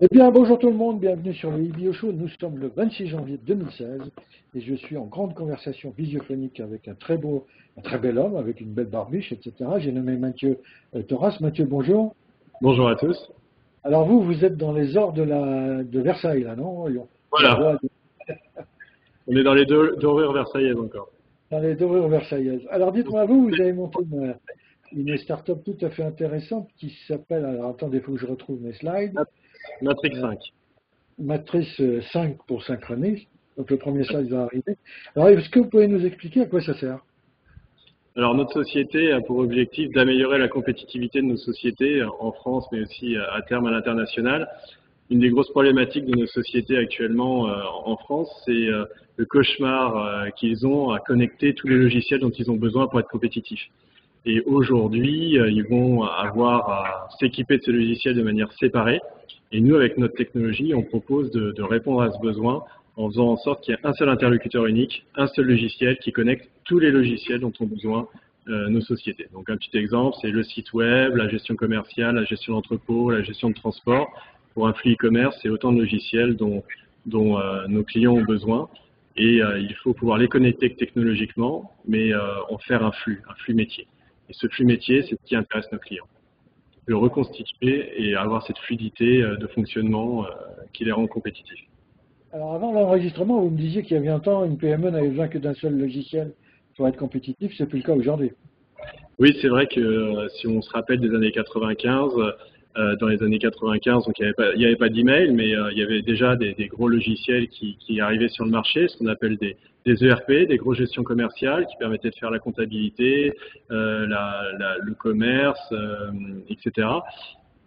Eh bien, bonjour tout le monde, bienvenue sur le IBio Show. Nous sommes le 26 janvier 2016 et je suis en grande conversation visiophonique avec un très bel homme avec une belle barbiche, etc. J'ai nommé Mathieu Thoras. Mathieu, bonjour. Bonjour à tous. Alors vous êtes dans les ors de Versailles, là, non? On Voilà, voit on est dans les deux dorures versaillaises encore. dans les dorures versaillaises. Alors dites-moi, vous avez monté une start-up tout à fait intéressante qui s'appelle, alors attendez, il faut que je retrouve mes slides, Matrix euh, 5. Matrice 5 pour synchronisme. Donc le premier slide va arriver. Alors est-ce que vous pouvez nous expliquer à quoi ça sert? Alors notre société a pour objectif d'améliorer la compétitivité de nos sociétés en France, mais aussi à terme à l'international. Une des grosses problématiques de nos sociétés actuellement en France, c'est le cauchemar qu'ils ont à connecter tous les logiciels dont ils ont besoin pour être compétitifs. Et aujourd'hui, ils vont avoir à s'équiper de ces logiciels de manière séparée. Et nous, avec notre technologie, on propose de répondre à ce besoin en faisant en sorte qu'il y ait un seul interlocuteur unique, un seul logiciel qui connecte tous les logiciels dont ont besoin nos sociétés. Donc un petit exemple, c'est le site web, la gestion commerciale, la gestion d'entrepôt, la gestion de transport. Pour un flux e-commerce, c'est autant de logiciels dont nos clients ont besoin. Et il faut pouvoir les connecter technologiquement, mais en faire un flux métier. Et ce flux métier, c'est ce qui intéresse nos clients. Le reconstituer et avoir cette fluidité de fonctionnement qui les rend compétitifs. Alors avant l'enregistrement, vous me disiez qu'il y avait un temps, une PME n'avait besoin que d'un seul logiciel pour être compétitif. C'est plus le cas aujourd'hui. Oui, c'est vrai que si on se rappelle des années 95, dans les années 95, donc il y avait pas d'email, mais il y avait déjà des gros logiciels qui arrivaient sur le marché, ce qu'on appelle des ERP, des grosses gestions commerciales, qui permettaient de faire la comptabilité, le commerce, etc.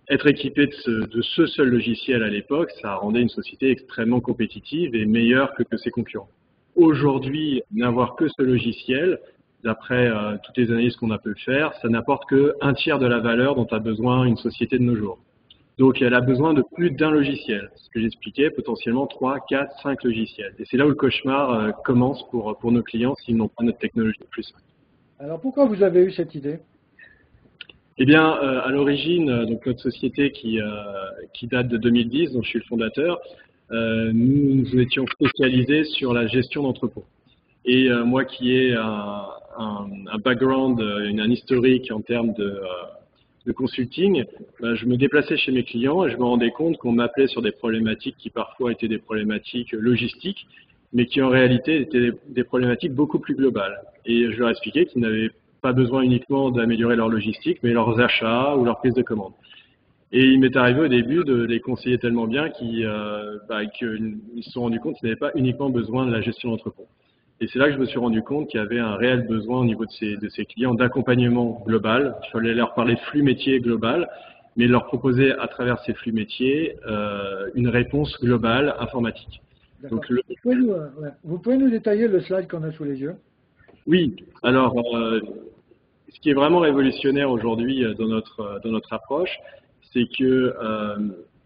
Être équipé de ce seul logiciel à l'époque, ça rendait une société extrêmement compétitive et meilleure que ses concurrents. Aujourd'hui, n'avoir que ce logiciel, d'après toutes les analyses qu'on a pu faire, ça n'apporte qu'un tiers de la valeur dont a besoin une société de nos jours. Donc, elle a besoin de plus d'un logiciel. Ce que j'expliquais, potentiellement 3, 4, 5 logiciels. Et c'est là où le cauchemar commence pour nos clients s'ils n'ont pas notre technologie plus. Alors pourquoi vous avez eu cette idée? Eh bien, à l'origine, donc notre société qui date de 2010, dont je suis le fondateur, nous étions spécialisés sur la gestion d'entrepôts. Et moi qui ai un background, un historique en termes de consulting, je me déplaçais chez mes clients et je me rendais compte qu'on m'appelait sur des problématiques qui parfois étaient des problématiques logistiques, mais qui en réalité étaient des problématiques beaucoup plus globales. Et je leur expliquais qu'ils n'avaient pas besoin uniquement d'améliorer leur logistique, mais leurs achats ou leur prise de commande. Et il m'est arrivé au début de les conseiller tellement bien qu'ils se sont rendus compte qu'ils n'avaient pas uniquement besoin de la gestion d'entrepôt. Et c'est là que je me suis rendu compte qu'il y avait un réel besoin au niveau de ces clients d'accompagnement global. Il fallait leur parler de flux métier global, mais leur proposer à travers ces flux métiers une réponse globale informatique. D'accord. Donc le, Vous pouvez nous détailler le slide qu'on a sous les yeux? oui, alors ce qui est vraiment révolutionnaire aujourd'hui dans notre approche, c'est que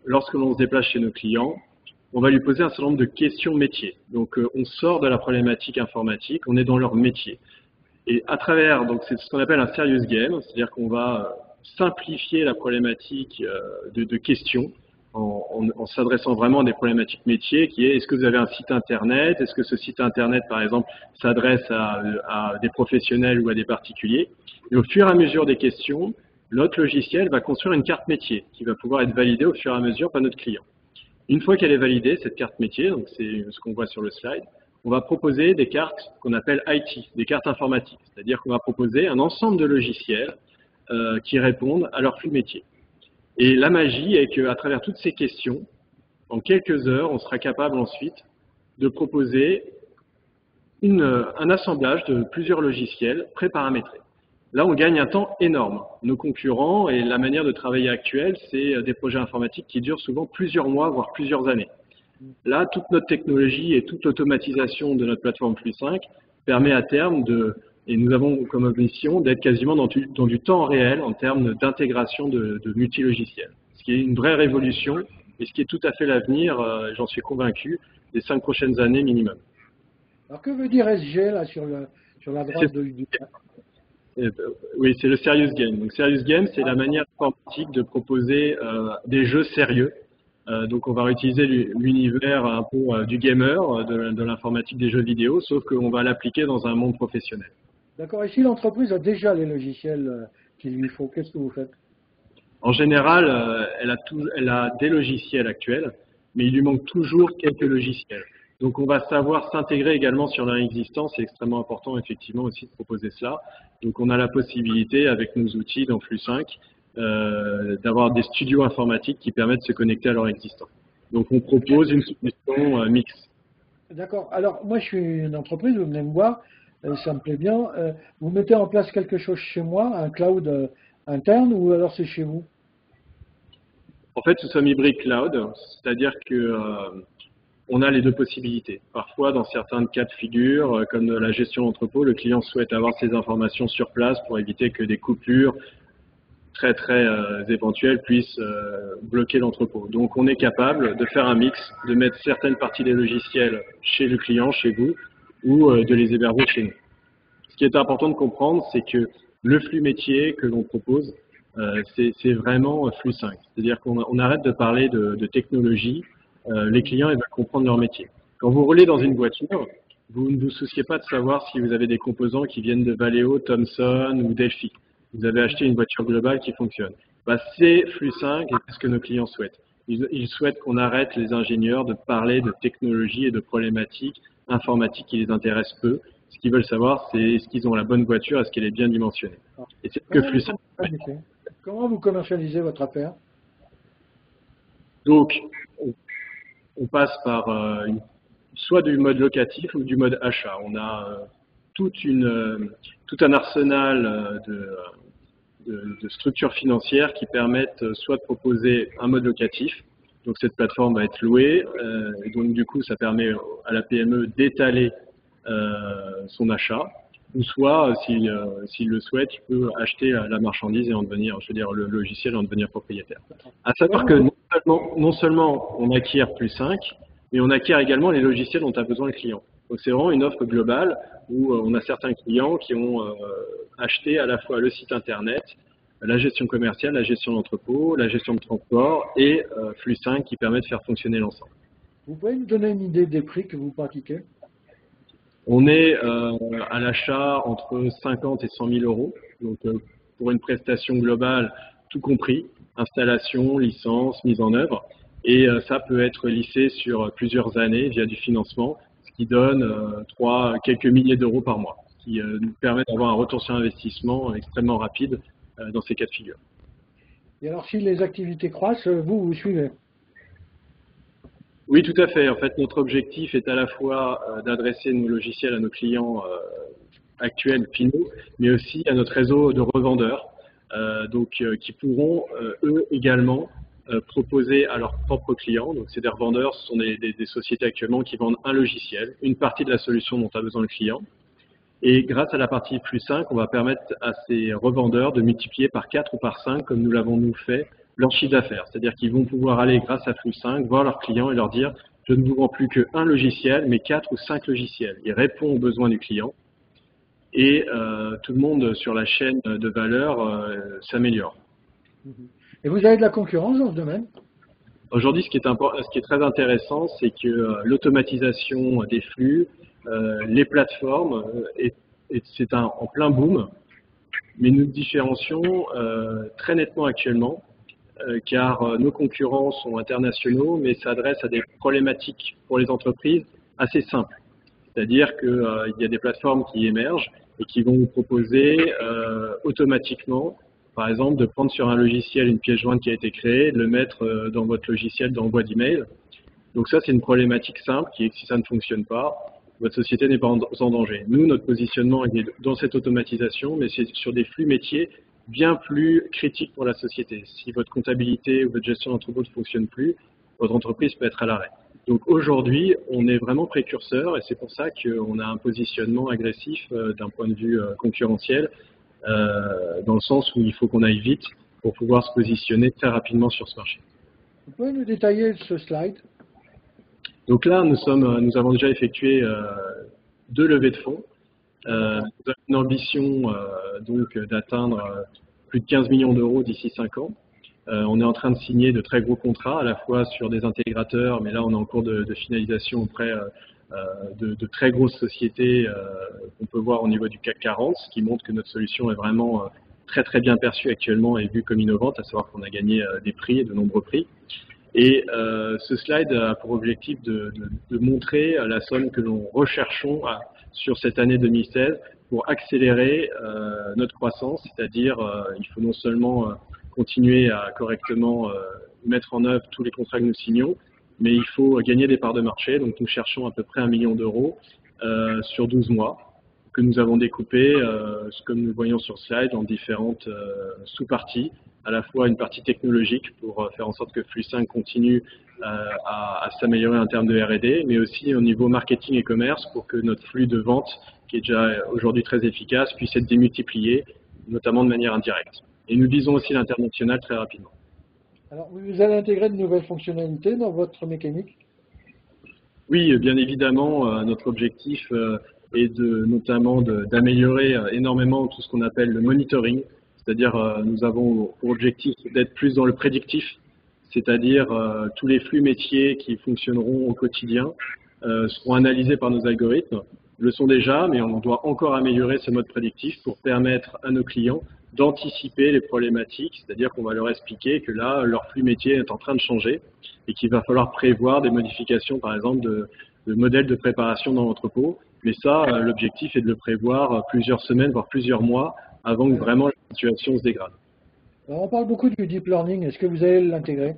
lorsque l'on se déplace chez nos clients, on va lui poser un certain nombre de questions métiers. Donc, on sort de la problématique informatique, on est dans leur métier. Et à travers, donc c'est ce qu'on appelle un serious game, c'est-à-dire qu'on va simplifier la problématique de questions en s'adressant vraiment à des problématiques métiers qui est: est-ce que vous avez un site internet? Est-ce que ce site internet, par exemple, s'adresse à des professionnels ou à des particuliers? Et au fur et à mesure des questions, notre logiciel va construire une carte métier qui va pouvoir être validée au fur et à mesure par notre client. Une fois qu'elle est validée, cette carte métier, donc c'est ce qu'on voit sur le slide, on va proposer des cartes qu'on appelle IT, des cartes informatiques. C'est-à-dire qu'on va proposer un ensemble de logiciels qui répondent à leur flux métier. Et la magie est qu'à travers toutes ces questions, en quelques heures, on sera capable ensuite de proposer un assemblage de plusieurs logiciels préparamétrés. Là, on gagne un temps énorme. Nos concurrents et la manière de travailler actuelle, c'est des projets informatiques qui durent souvent plusieurs mois, voire plusieurs années. Là, toute notre technologie et toute l'automatisation de notre plateforme Flux 5 permet à terme et nous avons comme mission d'être quasiment dans du temps réel en termes d'intégration de multilogiciels. Ce qui est une vraie révolution et ce qui est tout à fait l'avenir, j'en suis convaincu, des 5 prochaines années minimum. Alors que veut dire SG là sur la droite du... Oui, c'est le serious game. Donc, serious game, c'est la manière informatique de proposer des jeux sérieux Donc on va réutiliser l'univers un peu du gamer, de l'informatique des jeux vidéo, sauf qu'on va l'appliquer dans un monde professionnel. D'accord. Et si l'entreprise a déjà les logiciels qu'il lui faut, qu'est-ce que vous faites? En général, elle a des logiciels actuels, mais il lui manque toujours quelques logiciels. Donc on va savoir s'intégrer également sur leur existence. C'est extrêmement important effectivement aussi de proposer cela. Donc on a la possibilité avec nos outils dans Flux5 d'avoir des studios informatiques qui permettent de se connecter à leur existence. Donc on propose une solution mixte. D'accord. Alors, moi, je suis une entreprise, vous venez me voir, ça me plaît bien. Vous mettez en place quelque chose chez moi, un cloud interne, ou alors c'est chez vous? En fait, nous sommes hybrides cloud, c'est-à-dire que on a les deux possibilités. Parfois, dans certains cas de figure, comme de la gestion d'entrepôt, le client souhaite avoir ces informations sur place pour éviter que des coupures très éventuelles puissent bloquer l'entrepôt. Donc, on est capable de faire un mix, de mettre certaines parties des logiciels chez le client, chez vous, ou de les héberger chez nous. Ce qui est important de comprendre, c'est que le flux métier que l'on propose, c'est vraiment Flux5. C'est-à-dire qu'on arrête de parler de technologie. Les clients, ils veulent comprendre leur métier. Quand vous roulez dans une voiture, vous ne vous souciez pas de savoir si vous avez des composants qui viennent de Valeo, Thomson ou Delphi. Vous avez acheté une voiture globale qui fonctionne. C'est Flux5 et c'est ce que nos clients souhaitent. Ils souhaitent qu'on arrête les ingénieurs de parler de technologie et de problématiques informatiques qui les intéressent peu. Ce qu'ils veulent savoir, c'est est-ce qu'ils ont la bonne voiture, est-ce qu'elle est bien dimensionnée. Et c'est ce que Flux5 fait. Comment vous commercialisez votre affaire? Donc, on passe par soit du mode locatif ou du mode achat. On a tout un arsenal de structures financières qui permettent soit de proposer un mode locatif, donc cette plateforme va être louée, et donc du coup ça permet à la PME d'étaler son achat, ou soit s'il le souhaite, il peut acheter la marchandise et en devenir, je veux dire le logiciel et en devenir propriétaire. À savoir que non seulement on acquiert Flux5, mais on acquiert également les logiciels dont a besoin le client. Donc c'est vraiment une offre globale où on a certains clients qui ont acheté à la fois le site internet, la gestion commerciale, la gestion d'entrepôt, la gestion de transport et Flux5 qui permet de faire fonctionner l'ensemble. Vous pouvez nous donner une idée des prix que vous pratiquez? On est à l'achat entre 50 et 100 000 euros, donc pour une prestation globale, tout compris, installation, licence, mise en œuvre, et ça peut être lissé sur plusieurs années via du financement, ce qui donne quelques milliers d'euros par mois, ce qui nous permet d'avoir un retour sur investissement extrêmement rapide dans ces cas de figure. Et alors, si les activités croissent, vous suivez? Oui, tout à fait. En fait, notre objectif est à la fois d'adresser nos logiciels à nos clients actuels, finaux, mais aussi à notre réseau de revendeurs, qui pourront, eux également, proposer à leurs propres clients. Donc, c'est des revendeurs, ce sont des sociétés actuellement qui vendent un logiciel, une partie de la solution dont a besoin le client. Et grâce à la partie Flux5, on va permettre à ces revendeurs de multiplier par 4 ou par 5, comme nous l'avons nous fait, leur chiffre d'affaires. C'est-à-dire qu'ils vont pouvoir aller, grâce à Flux5, voir leurs clients et leur dire « je ne vous vends plus qu'un logiciel, mais 4 ou 5 logiciels ». Il répond aux besoins du client et tout le monde sur la chaîne de valeur s'améliore. Et vous avez de la concurrence dans ce domaine? Aujourd'hui, ce qui est très intéressant, c'est que l'automatisation des flux, les plateformes, c'est en plein boom, mais nous différencions très nettement actuellement, car nos concurrents sont internationaux, mais s'adressent à des problématiques pour les entreprises assez simples. C'est-à-dire qu'il y a des plateformes qui émergent et qui vont vous proposer automatiquement, par exemple, de prendre sur un logiciel une pièce jointe qui a été créée, de le mettre dans votre logiciel d'envoi d'email. Donc ça, c'est une problématique simple qui est que si ça ne fonctionne pas, votre société n'est pas en danger. Nous, notre positionnement est dans cette automatisation, mais c'est sur des flux métiers bien plus critiques pour la société. Si votre comptabilité ou votre gestion d'entrepôt ne fonctionne plus, votre entreprise peut être à l'arrêt. Donc aujourd'hui, on est vraiment précurseur et c'est pour ça qu'on a un positionnement agressif d'un point de vue concurrentiel, dans le sens où il faut qu'on aille vite pour pouvoir se positionner très rapidement sur ce marché. Vous pouvez nous détailler ce slide? Donc là, nous avons déjà effectué 2 levées de fonds. Nous avons une ambition donc d'atteindre plus de 15 millions d'euros d'ici 5 ans. On est en train de signer de très gros contrats, à la fois sur des intégrateurs, mais là on est en cours de finalisation auprès de très grosses sociétés qu'on peut voir au niveau du CAC 40, ce qui montre que notre solution est vraiment très très bien perçue actuellement et vue comme innovante, à savoir qu'on a gagné des prix, de nombreux prix. Et ce slide a pour objectif de montrer la somme que nous recherchons sur cette année 2016 pour accélérer notre croissance, c'est-à-dire il faut non seulement continuer à correctement mettre en œuvre tous les contrats que nous signons, mais il faut gagner des parts de marché. Donc nous cherchons à peu près 1 million d'euros sur 12 mois que nous avons découpé, comme nous voyons sur le slide, en différentes sous-parties, à la fois une partie technologique pour faire en sorte que Flux5 continue à s'améliorer en termes de R&D, mais aussi au niveau marketing et commerce pour que notre flux de vente, qui est déjà aujourd'hui très efficace, puisse être démultiplié, notamment de manière indirecte. Et nous visons aussi l'international très rapidement. Alors, vous allez intégrer de nouvelles fonctionnalités dans votre mécanique? Oui, bien évidemment, notre objectif est notamment d'améliorer énormément tout ce qu'on appelle le monitoring, c'est-à-dire nous avons pour objectif d'être plus dans le prédictif, c'est-à-dire tous les flux métiers qui fonctionneront au quotidien seront analysés par nos algorithmes, le sont déjà, mais on doit encore améliorer ce mode prédictif pour permettre à nos clients d'anticiper les problématiques, c'est-à-dire qu'on va leur expliquer que là, leur flux métier est en train de changer et qu'il va falloir prévoir des modifications, par exemple, de modèles de préparation dans l'entrepôt. Mais ça, l'objectif est de le prévoir plusieurs semaines, voire plusieurs mois, avant que vraiment la situation se dégrade. Alors, on parle beaucoup du deep learning. Est-ce que vous allez l'intégrer?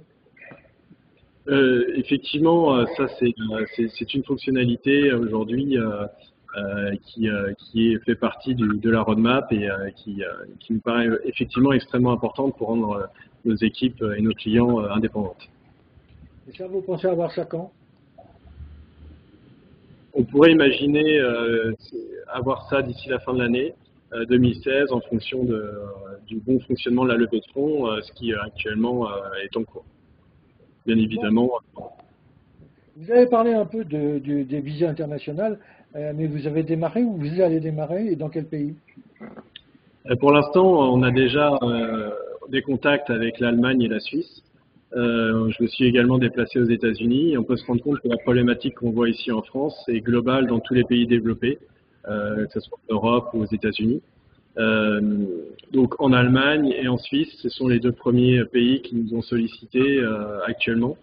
Effectivement, ça c'est une fonctionnalité aujourd'hui qui fait partie de la roadmap et qui me paraît effectivement extrêmement importante pour rendre nos équipes et nos clients indépendantes. Et ça, vous pensez avoir ça quand? On pourrait imaginer avoir ça d'ici la fin de l'année 2016 en fonction du bon fonctionnement de la levée de fonds, ce qui actuellement est en cours. Bien évidemment. Vous avez parlé un peu des visées internationales, mais vous avez démarré ou vous allez démarrer et dans quel pays? Pour l'instant, on a déjà des contacts avec l'Allemagne et la Suisse. Je me suis également déplacé aux États-Unis. On peut se rendre compte que la problématique qu'on voit ici en France est globale dans tous les pays développés, que ce soit en Europe ou aux États-Unis. Donc en Allemagne et en Suisse, ce sont les deux premiers pays qui nous ont sollicité actuellement.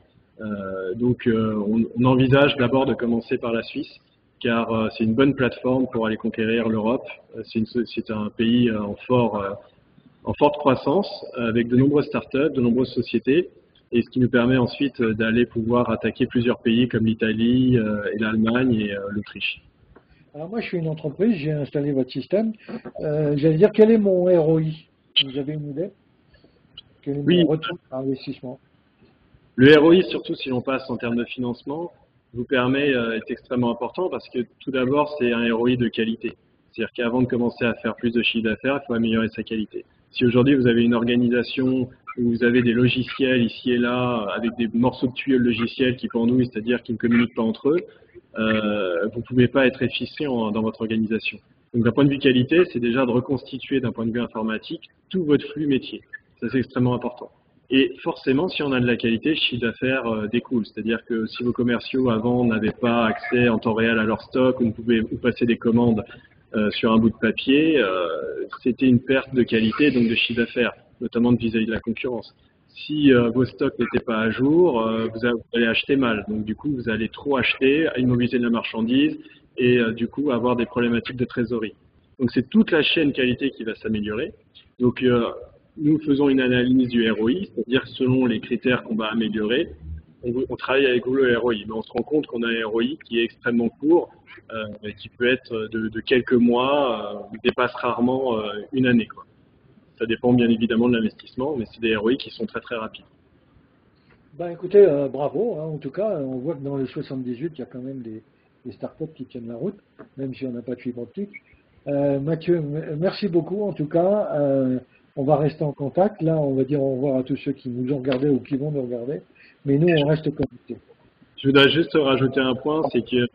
Donc on envisage d'abord de commencer par la Suisse, car c'est une bonne plateforme pour aller conquérir l'Europe. C'est un pays en forte croissance, avec de nombreuses startups, de nombreuses sociétés, et ce qui nous permet ensuite d'aller pouvoir attaquer plusieurs pays comme l'Italie et l'Allemagne et l'Autriche. Alors moi, je suis une entreprise, j'ai installé votre système. J'allais dire, quel est mon ROI? Vous avez une idée? Quel est mon retour sur investissement? Le ROI, surtout si l'on passe en termes de financement, vous permet, est extrêmement important parce que tout d'abord, c'est un ROI de qualité. C'est-à-dire qu'avant de commencer à faire plus de chiffre d'affaires, il faut améliorer sa qualité. Si aujourd'hui vous avez une organisation où vous avez des logiciels ici et là, avec des morceaux de tuyaux logiciels qui pendouillent, c'est-à-dire qui ne communiquent pas entre eux, vous ne pouvez pas être efficient dans votre organisation. Donc d'un point de vue qualité, c'est déjà de reconstituer d'un point de vue informatique tout votre flux métier. Ça, c'est extrêmement important. Et forcément, si on a de la qualité, le chiffre d'affaires découle. C'est-à-dire que si vos commerciaux avant n'avaient pas accès en temps réel à leur stock, ou ne pouvaient passer des commandes sur un bout de papier, c'était une perte de qualité, donc de chiffre d'affaires, notamment vis-à-vis de la concurrence. Si vos stocks n'étaient pas à jour, vous allez acheter mal. Donc du coup, vous allez trop acheter, immobiliser de la marchandise et du coup avoir des problématiques de trésorerie. Donc c'est toute la chaîne qualité qui va s'améliorer. Donc nous faisons une analyse du ROI, c'est-à-dire selon les critères qu'on va améliorer, on travaille avec vous le ROI. Mais on se rend compte qu'on a un ROI qui est extrêmement court, qui peut être de quelques mois, dépasse rarement une année, quoi. Ça dépend bien évidemment de l'investissement, mais c'est des ROI qui sont très très rapides. Ben écoutez, bravo. Hein, en tout cas, on voit que dans le 78, il y a quand même des startups qui tiennent la route, même si on n'a pas de fibre optique. Mathieu, merci beaucoup. En tout cas, on va rester en contact. Là, on va dire au revoir à tous ceux qui nous ont regardés ou qui vont nous regarder. Mais nous, on reste connectés. Je voudrais juste rajouter un point, c'est que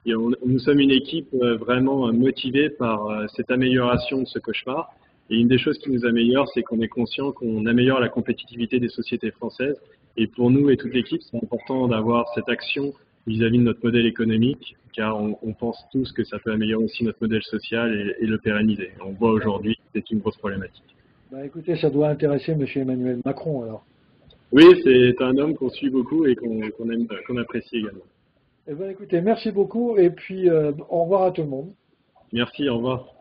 nous sommes une équipe vraiment motivée par cette amélioration de ce cauchemar. Et une des choses qui nous améliore, c'est qu'on est conscient qu'on améliore la compétitivité des sociétés françaises. Et pour nous et toute l'équipe, c'est important d'avoir cette action vis-à-vis de notre modèle économique, car on pense tous que ça peut améliorer aussi notre modèle social et le pérenniser. On voit aujourd'hui que c'est une grosse problématique. Bah, écoutez, ça doit intéresser M. Emmanuel Macron alors. Oui, c'est un homme qu'on suit beaucoup et qu'on apprécie également. Eh bien, écoutez, merci beaucoup et puis au revoir à tout le monde. Merci, au revoir.